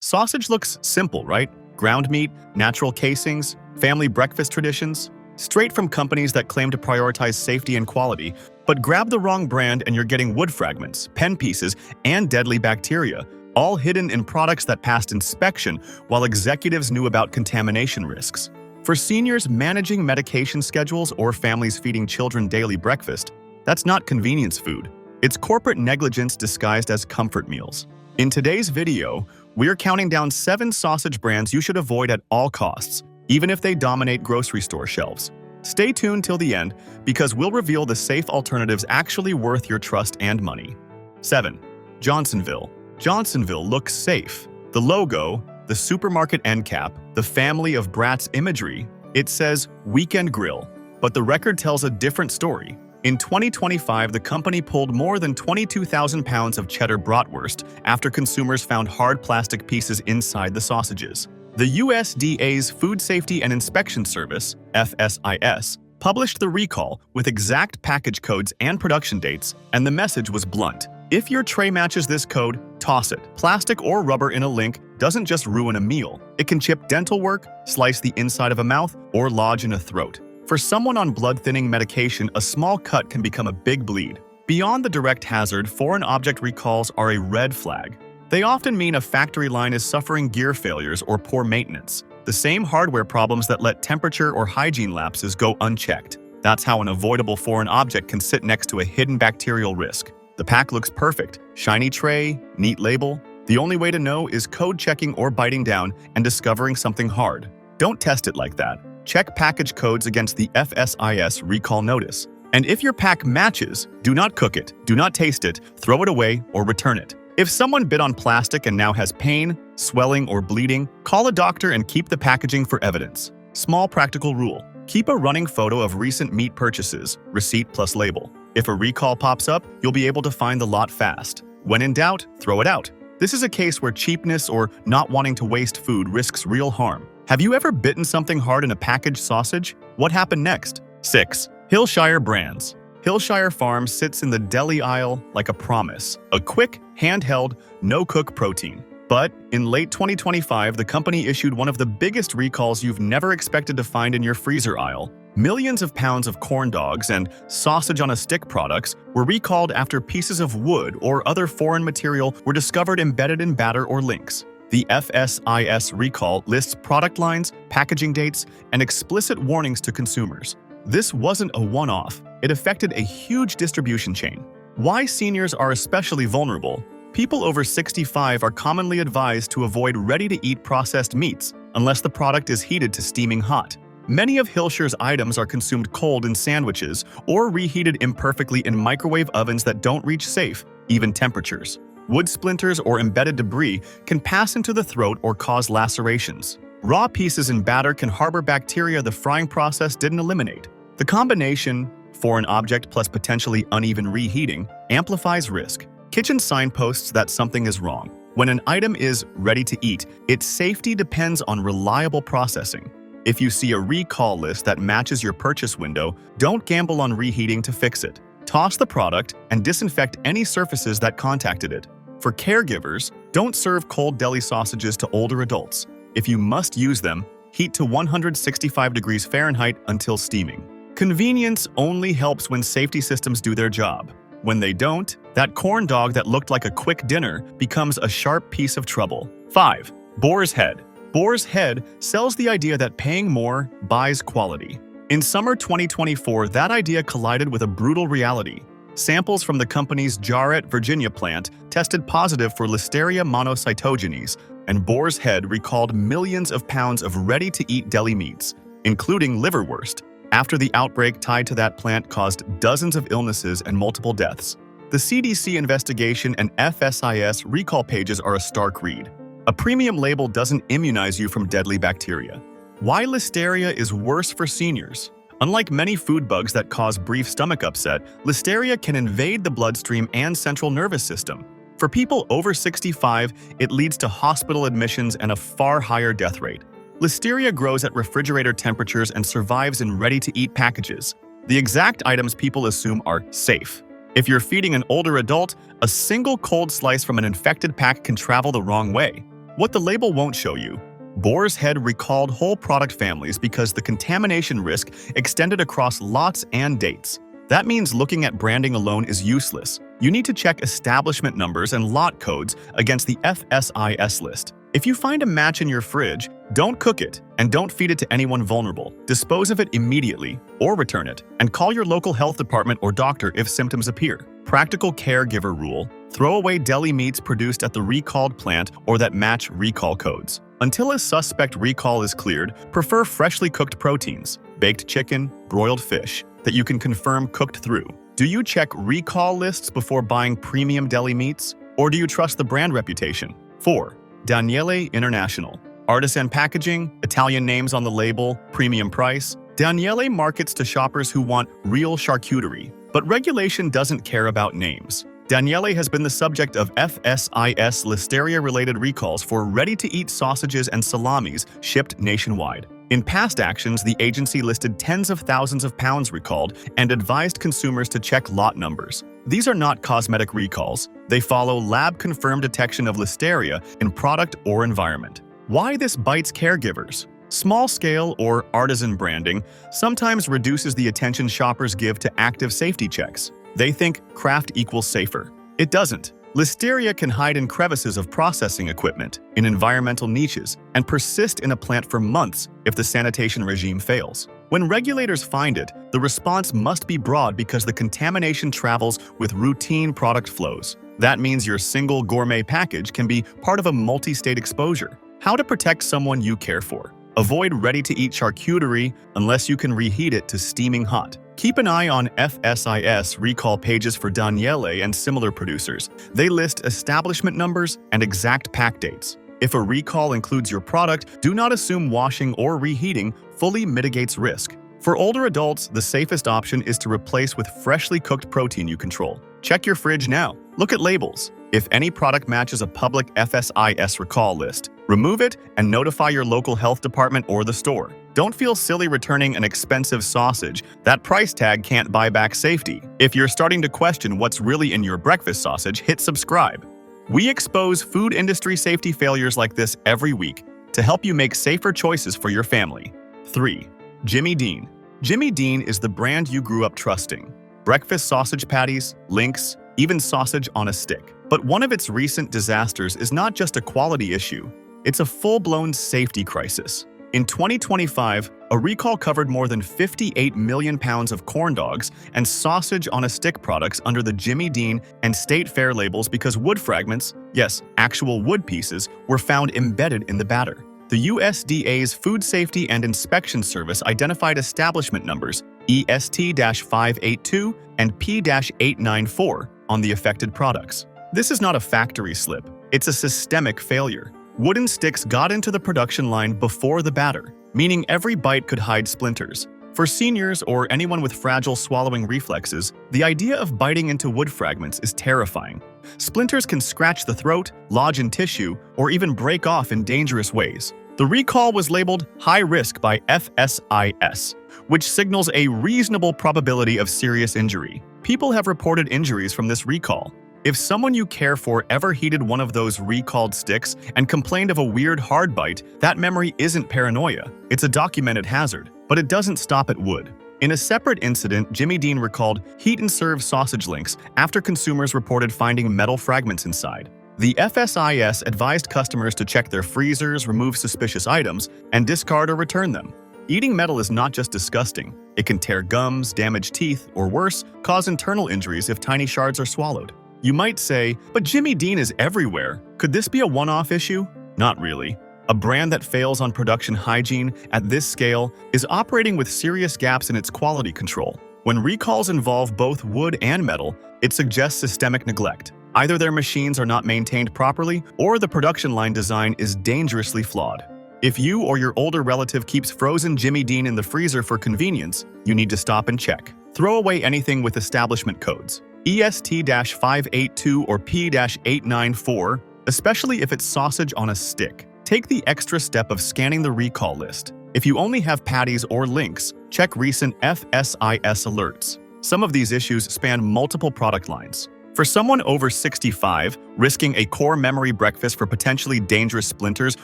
Sausage looks simple, right? Ground meat, natural casings, family breakfast traditions. Straight from companies that claim to prioritize safety and quality, but grab the wrong brand and you're getting wood fragments, pen pieces, and deadly bacteria, all hidden in products that passed inspection while executives knew about contamination risks. For seniors managing medication schedules or families feeding children daily breakfast, that's not convenience food. It's corporate negligence disguised as comfort meals. In today's video, we're counting down 7 sausage brands you should avoid at all costs, even if they dominate grocery store shelves. Stay tuned till the end because we'll reveal the safe alternatives actually worth your trust and money. 7. Johnsonville. Johnsonville looks safe. The logo, the supermarket end cap, the family of brats imagery, it says Weekend Grill. But the record tells a different story. In 2025, the company pulled more than 22,000 pounds of cheddar bratwurst after consumers found hard plastic pieces inside the sausages. The USDA's Food Safety and Inspection Service, FSIS, published the recall with exact package codes and production dates, and the message was blunt. If your tray matches this code, toss it. Plastic or rubber in a link doesn't just ruin a meal. It can chip dental work, slice the inside of a mouth, or lodge in a throat. For someone on blood-thinning medication, a small cut can become a big bleed. Beyond the direct hazard, foreign object recalls are a red flag. They often mean a factory line is suffering gear failures or poor maintenance, the same hardware problems that let temperature or hygiene lapses go unchecked. That's how an avoidable foreign object can sit next to a hidden bacterial risk. The pack looks perfect, shiny tray, neat label. The only way to know is code checking or biting down and discovering something hard. Don't test it like that. Check package codes against the FSIS recall notice. And if your pack matches, do not cook it, do not taste it, throw it away, or return it. If someone bit on plastic and now has pain, swelling, or bleeding, call a doctor and keep the packaging for evidence. Small practical rule. Keep a running photo of recent meat purchases, receipt plus label. If a recall pops up, you'll be able to find the lot fast. When in doubt, throw it out. This is a case where cheapness or not wanting to waste food risks real harm. Have you ever bitten something hard in a packaged sausage? What happened next? 6. Hillshire brands. Hillshire Farm sits in the deli aisle like a promise, a quick, handheld, no-cook protein. But in late 2025, the company issued one of the biggest recalls you've never expected to find in your freezer aisle. Millions of pounds of corn dogs and sausage-on-a-stick products were recalled after pieces of wood or other foreign material were discovered embedded in batter or links. The FSIS recall lists product lines, packaging dates, and explicit warnings to consumers. This wasn't a one-off. It affected a huge distribution chain. Why seniors are especially vulnerable? People over 65 are commonly advised to avoid ready-to-eat processed meats unless the product is heated to steaming hot. Many of Hillshire's items are consumed cold in sandwiches or reheated imperfectly in microwave ovens that don't reach safe, even temperatures. Wood splinters or embedded debris can pass into the throat or cause lacerations. Raw pieces in batter can harbor bacteria the frying process didn't eliminate. The combination, foreign object plus potentially uneven reheating, amplifies risk. Kitchen signposts that something is wrong. When an item is ready to eat, its safety depends on reliable processing. If you see a recall list that matches your purchase window, don't gamble on reheating to fix it. Toss the product and disinfect any surfaces that contacted it. For caregivers, don't serve cold deli sausages to older adults. If you must use them, heat to 165 degrees Fahrenheit until steaming. Convenience only helps when safety systems do their job. When they don't, that corn dog that looked like a quick dinner becomes a sharp piece of trouble. 5. Boar's Head. Boar's Head sells the idea that paying more buys quality. In summer 2024, that idea collided with a brutal reality. Samples from the company's Jarrett, Virginia plant tested positive for Listeria monocytogenes, and Boar's Head recalled millions of pounds of ready-to-eat deli meats, including liverwurst, after the outbreak tied to that plant caused dozens of illnesses and multiple deaths. The CDC investigation and FSIS recall pages are a stark read. A premium label doesn't immunize you from deadly bacteria. Why Listeria is worse for seniors? Unlike many food bugs that cause brief stomach upset, Listeria can invade the bloodstream and central nervous system. For people over 65, it leads to hospital admissions and a far higher death rate. Listeria grows at refrigerator temperatures and survives in ready-to-eat packages, the exact items people assume are safe. If you're feeding an older adult, a single cold slice from an infected pack can travel the wrong way. What the label won't show you: Boar's Head recalled whole product families because the contamination risk extended across lots and dates. That means looking at branding alone is useless. You need to check establishment numbers and lot codes against the FSIS list. If you find a match in your fridge, don't cook it and don't feed it to anyone vulnerable. Dispose of it immediately or return it, and call your local health department or doctor if symptoms appear. Practical caregiver rule: throw away deli meats produced at the recalled plant or that match recall codes. Until a suspect recall is cleared, prefer freshly cooked proteins, baked chicken, broiled fish, that you can confirm cooked through. Do you check recall lists before buying premium deli meats? Or do you trust the brand reputation? 4. Daniele International. Artisan packaging, Italian names on the label, premium price. Daniele markets to shoppers who want real charcuterie, but regulation doesn't care about names. Daniele has been the subject of FSIS Listeria-related recalls for ready-to-eat sausages and salamis shipped nationwide. In past actions, the agency listed tens of thousands of pounds recalled and advised consumers to check lot numbers. These are not cosmetic recalls. They follow lab-confirmed detection of Listeria in product or environment. Why this bites caregivers? Small-scale or artisan branding sometimes reduces the attention shoppers give to active safety checks. They think craft equals safer. It doesn't. Listeria can hide in crevices of processing equipment, in environmental niches, and persist in a plant for months if the sanitation regime fails. When regulators find it, the response must be broad because the contamination travels with routine product flows. That means your single gourmet package can be part of a multi-state exposure. How to protect someone you care for. Avoid ready-to-eat charcuterie unless you can reheat it to steaming hot. Keep an eye on FSIS recall pages for Daniele and similar producers. They list establishment numbers and exact pack dates. If a recall includes your product, do not assume washing or reheating fully mitigates risk. For older adults, the safest option is to replace with freshly cooked protein you control. Check your fridge now. Look at labels. If any product matches a public FSIS recall list, remove it and notify your local health department or the store. Don't feel silly returning an expensive sausage. That price tag can't buy back safety. If you're starting to question what's really in your breakfast sausage, hit subscribe. We expose food industry safety failures like this every week to help you make safer choices for your family. 3. Jimmy Dean. Jimmy Dean is the brand you grew up trusting. Breakfast sausage patties, links, even sausage on a stick. But one of its recent disasters is not just a quality issue, it's a full-blown safety crisis. In 2025, a recall covered more than 58 million pounds of corn dogs and sausage on a stick products under the Jimmy Dean and State Fair labels because wood fragments, yes, actual wood pieces, were found embedded in the batter. The USDA's Food Safety and Inspection Service identified establishment numbers EST-582 and P-894 on the affected products. This is not a factory slip, it's a systemic failure. Wooden sticks got into the production line before the batter, meaning every bite could hide splinters. For seniors or anyone with fragile swallowing reflexes, the idea of biting into wood fragments is terrifying. Splinters can scratch the throat, lodge in tissue, or even break off in dangerous ways. The recall was labeled high risk by FSIS, which signals a reasonable probability of serious injury. People have reported injuries from this recall. If someone you care for ever heated one of those recalled sticks and complained of a weird hard bite, that memory isn't paranoia. It's a documented hazard, but it doesn't stop at wood. In a separate incident, Jimmy Dean recalled heat and serve sausage links after consumers reported finding metal fragments inside. The FSIS advised customers to check their freezers, remove suspicious items, and discard or return them. Eating metal is not just disgusting. It can tear gums, damage teeth, or worse, cause internal injuries if tiny shards are swallowed. You might say, but Jimmy Dean is everywhere. Could this be a one-off issue? Not really. A brand that fails on production hygiene at this scale is operating with serious gaps in its quality control. When recalls involve both wood and metal, it suggests systemic neglect. Either their machines are not maintained properly, or the production line design is dangerously flawed. If you or your older relative keeps frozen Jimmy Dean in the freezer for convenience, you need to stop and check. Throw away anything with establishment codes. EST-582 or P-894, especially if it's sausage on a stick. Take the extra step of scanning the recall list. If you only have patties or links, check recent FSIS alerts. Some of these issues span multiple product lines. For someone over 65, risking a core memory breakfast for potentially dangerous splinters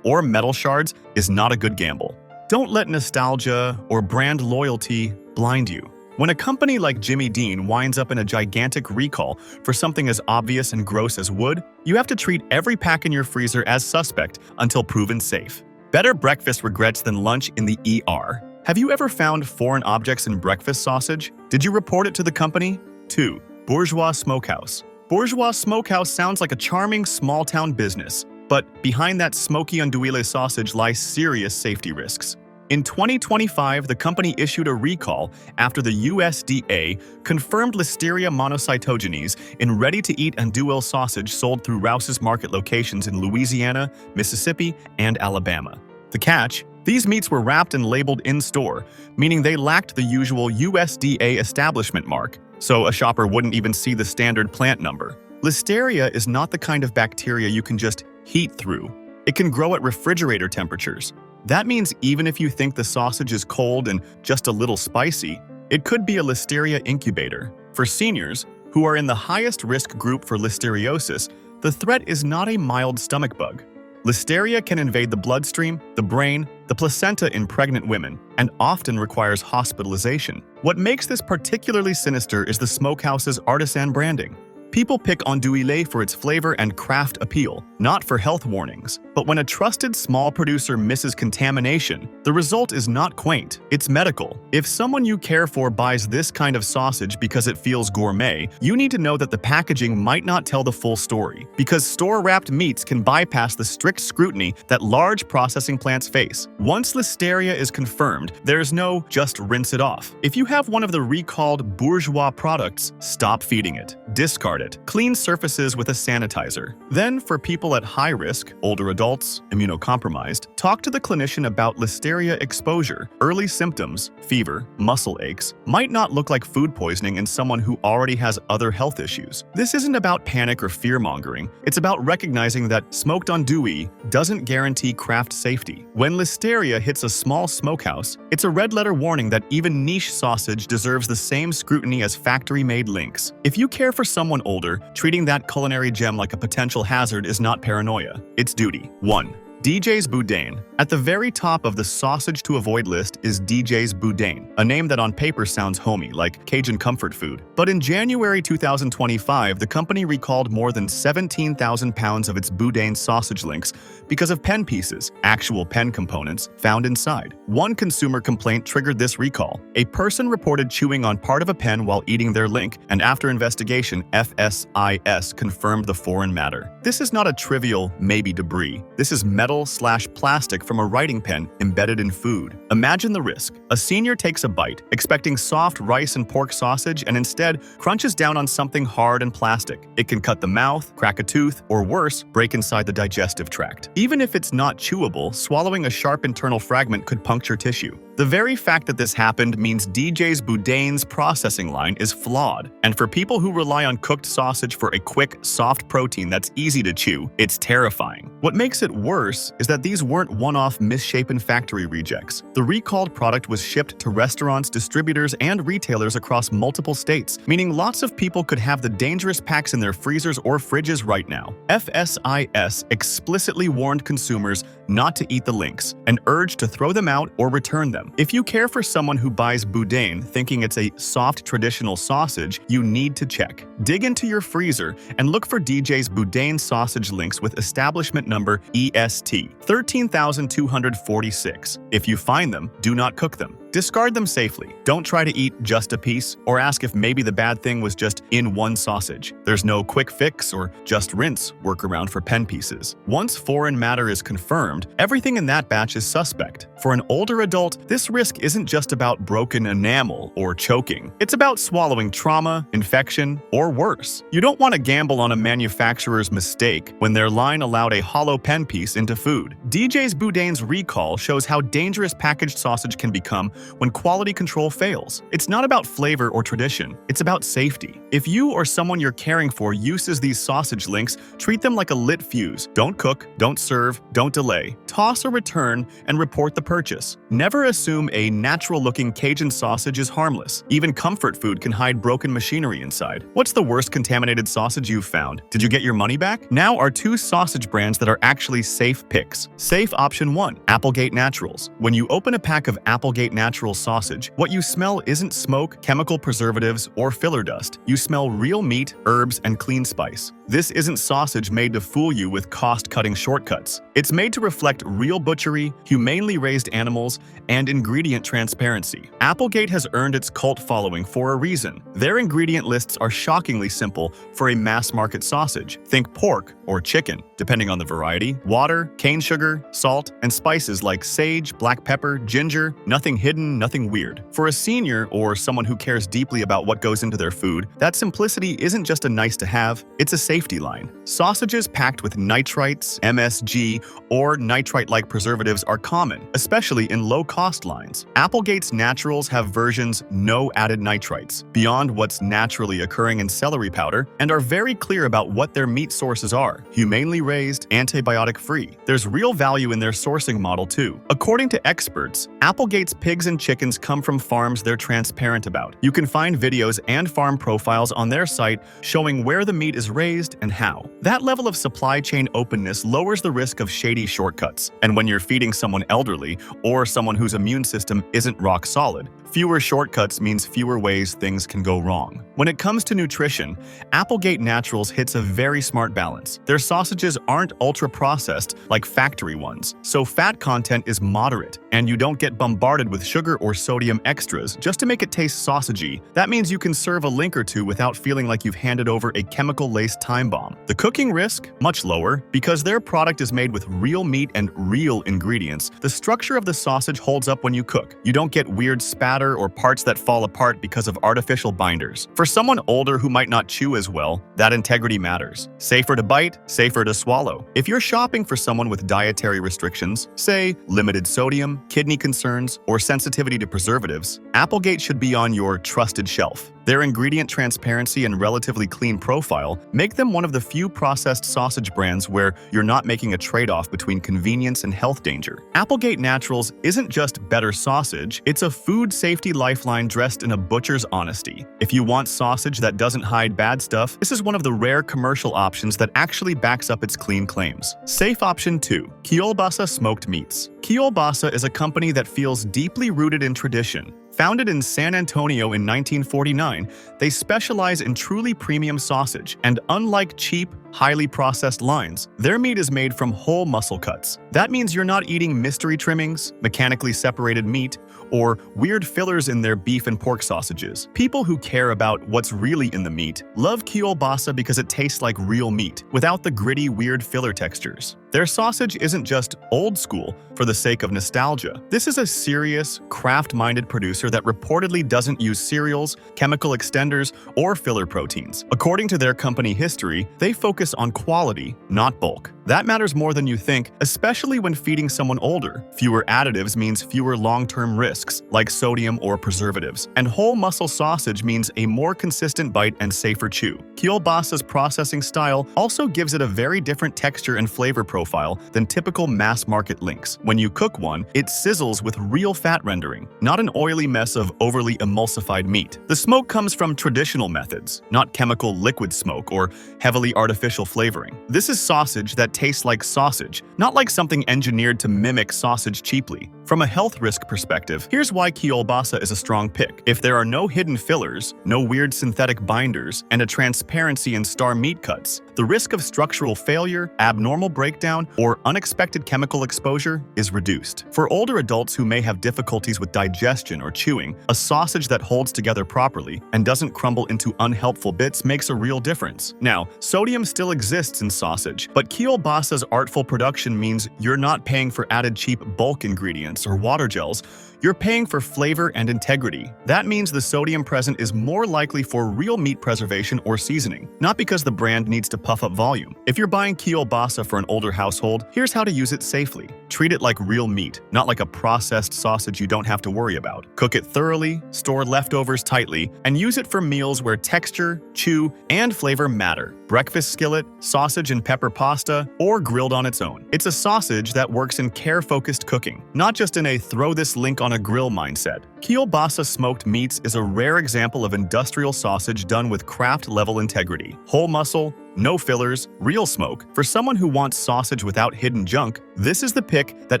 or metal shards is not a good gamble. Don't let nostalgia or brand loyalty blind you. When a company like Jimmy Dean winds up in a gigantic recall for something as obvious and gross as wood, you have to treat every pack in your freezer as suspect until proven safe. Better breakfast regrets than lunch in the ER. Have you ever found foreign objects in breakfast sausage? Did you report it to the company? 2. Bourgeois Smokehouse. Bourgeois Smokehouse sounds like a charming small-town business, but behind that smoky andouille sausage lie serious safety risks. In 2025, the company issued a recall after the USDA confirmed Listeria monocytogenes in ready-to-eat andouille sausage sold through Rouse's Market locations in Louisiana, Mississippi, and Alabama. The catch? These meats were wrapped and labeled in-store, meaning they lacked the usual USDA establishment mark, so a shopper wouldn't even see the standard plant number. Listeria is not the kind of bacteria you can just heat through. It can grow at refrigerator temperatures. That means even if you think the sausage is cold and just a little spicy, it could be a Listeria incubator. For seniors, who are in the highest risk group for listeriosis, the threat is not a mild stomach bug. Listeria can invade the bloodstream, the brain, the placenta in pregnant women, and often requires hospitalization. What makes this particularly sinister is the smokehouse's artisan branding. People pick andouille for its flavor and craft appeal, not for health warnings. But when a trusted small producer misses contamination, the result is not quaint, it's medical. If someone you care for buys this kind of sausage because it feels gourmet, you need to know that the packaging might not tell the full story, because store-wrapped meats can bypass the strict scrutiny that large processing plants face. Once Listeria is confirmed, there's no just rinse it off. If you have one of the recalled Bourgeois products, stop feeding it. Discard it. Clean surfaces with a sanitizer. Then, for people at high risk, older adults, immunocompromised, talk to the clinician about Listeria exposure. Early symptoms, fever, muscle aches, might not look like food poisoning in someone who already has other health issues. This isn't about panic or fear-mongering. It's about recognizing that smoked andouille doesn't guarantee craft safety. When Listeria hits a small smokehouse, it's a red-letter warning that even niche sausage deserves the same scrutiny as factory-made links. If you care for someone older, treating that culinary gem like a potential hazard is not paranoia, it's duty. 1. DJ's Boudain. At the very top of the sausage to avoid list is DJ's Boudain, a name that on paper sounds homey, like Cajun comfort food. But in January 2025, the company recalled more than 17,000 pounds of its Boudain sausage links because of pen pieces, actual pen components, found inside. One consumer complaint triggered this recall. A person reported chewing on part of a pen while eating their link, and after investigation, FSIS confirmed the foreign matter. This is not a trivial, maybe debris. This is metal/plastic from a writing pen embedded in food. Imagine the risk. A senior takes a bite, expecting soft rice and pork sausage, and instead crunches down on something hard and plastic. It can cut the mouth, crack a tooth, or worse, break inside the digestive tract. Even if it's not chewable, swallowing a sharp internal fragment could puncture tissue. The very fact that this happened means DJ's Boudain's processing line is flawed. And for people who rely on cooked sausage for a quick, soft protein that's easy to chew, it's terrifying. What makes it worse is that these weren't one-off misshapen factory rejects. The recalled product was shipped to restaurants, distributors, and retailers across multiple states, meaning lots of people could have the dangerous packs in their freezers or fridges right now. FSIS explicitly warned consumers not to eat the links and urged to throw them out or return them. If you care for someone who buys Boudain thinking it's a soft traditional sausage, you need to check. Dig into your freezer and look for DJ's Boudain sausage links with establishment number EST 13,246. If you find them, do not cook them. Discard them safely. Don't try to eat just a piece or ask if maybe the bad thing was just in one sausage. There's no quick fix or just rinse workaround for pen pieces. Once foreign matter is confirmed, everything in that batch is suspect. For an older adult, this risk isn't just about broken enamel or choking. It's about swallowing trauma, infection, or worse. You don't want to gamble on a manufacturer's mistake when their line allowed a hollow pen piece into food. DJ's Boudain's recall shows how dangerous packaged sausage can become when quality control fails. It's not about flavor or tradition, it's about safety. If you or someone you're caring for uses these sausage links, treat them like a lit fuse. Don't cook, don't serve, don't delay. Toss or return and report the purchase. Never assume a natural-looking Cajun sausage is harmless. Even comfort food can hide broken machinery inside. What's the worst contaminated sausage you've found? Did you get your money back? Now are two sausage brands that are actually safe picks. Safe option 1, Applegate Naturals. When you open a pack of Applegate Naturals sausage, what you smell isn't smoke, chemical preservatives, or filler dust. You smell real meat, herbs, and clean spice. This isn't sausage made to fool you with cost-cutting shortcuts. It's made to reflect real butchery, humanely raised animals, and ingredient transparency. Applegate has earned its cult following for a reason. Their ingredient lists are shockingly simple for a mass-market sausage. Think pork or chicken, depending on the variety, water, cane sugar, salt, and spices like sage, black pepper, ginger, nothing hidden, nothing weird. For a senior or someone who cares deeply about what goes into their food, that simplicity isn't just a nice-to-have, it's a safety line. Sausages packed with nitrites, MSG, or nitrite-like preservatives are common, especially in low-cost lines. Applegate's Naturals have versions no added nitrites, beyond what's naturally occurring in celery powder, and are very clear about what their meat sources are: humanely raised, antibiotic-free. There's real value in their sourcing model too. According to experts, Applegate's pigs and chickens come from farms they're transparent about. You can find videos and farm profiles on their site showing where the meat is raised and how. That level of supply chain openness lowers the risk of shady shortcuts. And when you're feeding someone elderly or someone whose immune system isn't rock solid, fewer shortcuts means fewer ways things can go wrong. When it comes to nutrition, Applegate Naturals hits a very smart balance. Their sausages aren't ultra-processed like factory ones, so fat content is moderate, and you don't get bombarded with sugar or sodium extras just to make it taste sausagey. That means you can serve a link or two without feeling like you've handed over a chemical-laced time bomb. The cooking risk? Much lower. Because their product is made with real meat and real ingredients, the structure of the sausage holds up when you cook. You don't get weird spatter or parts that fall apart because of artificial binders. For someone older who might not chew as well, that integrity matters. Safer to bite, safer to swallow. If you're shopping for someone with dietary restrictions, say limited sodium, kidney concerns, or sensitivity to preservatives, Applegate should be on your trusted shelf. Their ingredient transparency and relatively clean profile make them one of the few processed sausage brands where you're not making a trade-off between convenience and health danger. Applegate Naturals isn't just better sausage, it's a food safety lifeline dressed in a butcher's honesty. If you want sausage that doesn't hide bad stuff, this is one of the rare commercial options that actually backs up its clean claims. Safe option 2, Kiolbassa Smoked Meats. Kiolbassa is a company that feels deeply rooted in tradition. Founded in San Antonio in 1949, they specialize in truly premium sausage, and unlike cheap, highly processed lines, their meat is made from whole muscle cuts. That means you're not eating mystery trimmings, mechanically separated meat, or weird fillers in their beef and pork sausages. People who care about what's really in the meat love Kiolbassa because it tastes like real meat, without the gritty, weird filler textures. Their sausage isn't just old school for the sake of nostalgia. This is a serious, craft-minded producer that reportedly doesn't use cereals, chemical extenders, or filler proteins. According to their company history, they focus on quality, not bulk. That matters more than you think, especially when feeding someone older. Fewer additives means fewer long-term risks, like sodium or preservatives. And whole muscle sausage means a more consistent bite and safer chew. Kiolbassa's processing style also gives it a very different texture and flavor profile than typical mass-market links. When you cook one, it sizzles with real fat rendering, not an oily mess of overly emulsified meat. The smoke comes from traditional methods, not chemical liquid smoke or heavily artificial flavoring. This is sausage that tastes like sausage, not like something engineered to mimic sausage cheaply. From a health risk perspective, here's why Kiolbassa is a strong pick. If there are no hidden fillers, no weird synthetic binders, and a transparency in star meat cuts, the risk of structural failure, abnormal breakdown, or unexpected chemical exposure is reduced. For older adults who may have difficulties with digestion or chewing, a sausage that holds together properly and doesn't crumble into unhelpful bits makes a real difference. Now, sodium still exists in sausage, but Kiolbassa's artful production means you're not paying for added cheap bulk ingredients or water gels. You're paying for flavor and integrity. That means the sodium present is more likely for real meat preservation or seasoning, not because the brand needs to puff up volume. If you're buying Kiolbassa for an older household, here's how to use it safely. Treat it like real meat, not like a processed sausage you don't have to worry about. Cook it thoroughly, store leftovers tightly, and use it for meals where texture, chew, and flavor matter. Breakfast skillet, sausage and pepper pasta, or grilled on its own. It's a sausage that works in care-focused cooking, not just in a throw this link on a grill mindset. Kiolbassa smoked meats is a rare example of industrial sausage done with craft-level integrity. Whole muscle, no fillers, real smoke. For someone who wants sausage without hidden junk, this is the pick that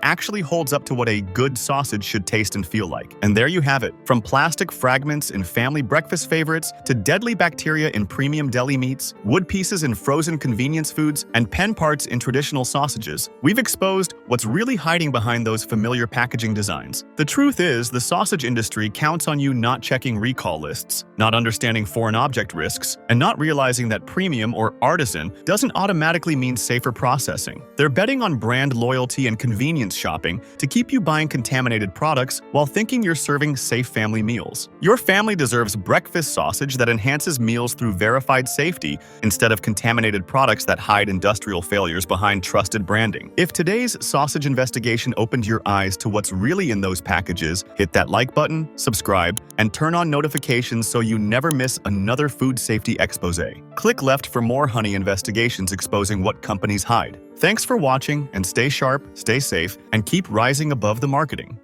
actually holds up to what a good sausage should taste and feel like. And there you have it. From plastic fragments in family breakfast favorites to deadly bacteria in premium deli meats, wood pieces in frozen convenience foods, and pen parts in traditional sausages, we've exposed what's really hiding behind those familiar packaging designs. The truth is, the sausage industry counts on you not checking recall lists, not understanding foreign object risks, and not realizing that premium or artisan doesn't automatically mean safer processing. They're betting on brand loyalty and convenience shopping to keep you buying contaminated products while thinking you're serving safe family meals. Your family deserves breakfast sausage that enhances meals through verified safety instead of contaminated products that hide industrial failures behind trusted branding. If today's sausage investigation opened your eyes to what's really in those packages, hit that like button, subscribe, and turn on notifications so you never miss another food safety expose. Click left for more honey investigations exposing what companies hide. Thanks for watching, and stay sharp, stay safe, and keep rising above the marketing.